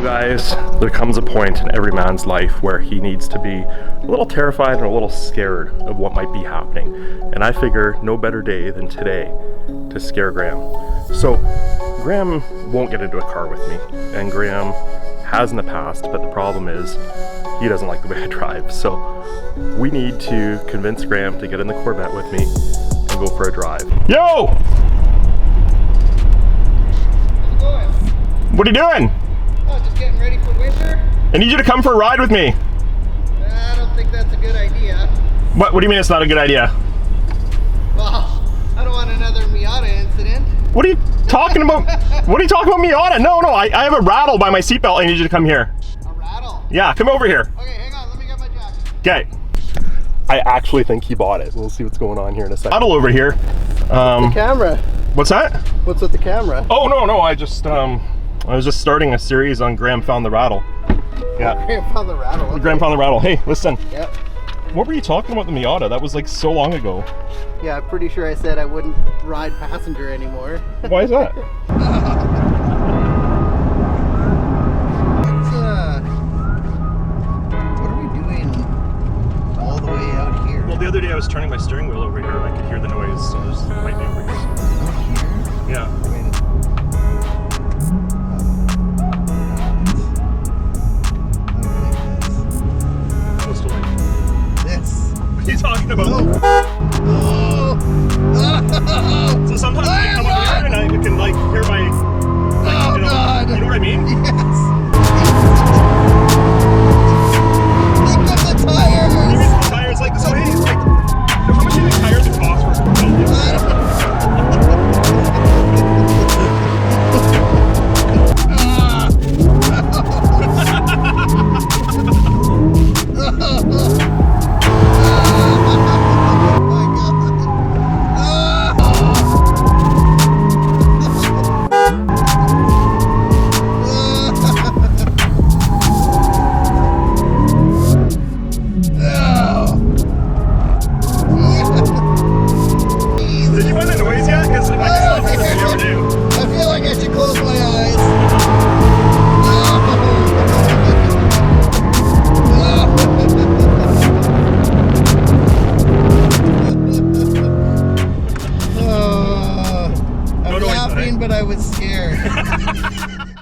guys, there comes a point in every man's life where he needs to be a little terrified and a little scared of what might be happening. And I figure no better day than today to scare Graham. So Graham won't get into a car with me, and Graham has in the past, but the problem is he doesn't like the way I drive. So we need to convince Graham to get in the Corvette with me and go for a drive. Yo! How's it going? What are you doing? Oh, just getting ready for winter. I need you to come for a ride with me. I don't think that's a good idea. What do you mean it's not a good idea? Well, I don't want another Miata incident. What are you talking about? What are you talking about Miata? No, I have a rattle by my seatbelt. I need you to come here. A rattle? Yeah, come over here. Okay, hang on. Let me get my jacket. Okay. I actually think he bought it. We'll see what's going on here in a second. Rattle over here. The camera. What's that? What's with the camera? Oh, no, I was just starting a series on Graham Found the Rattle. Yeah. Graham found the rattle. Okay. Graham Found the Rattle. Hey, listen. Yep. What were you talking about the Miata? That was like so long ago. Yeah, I'm pretty sure I said I wouldn't ride passenger anymore. Why is that?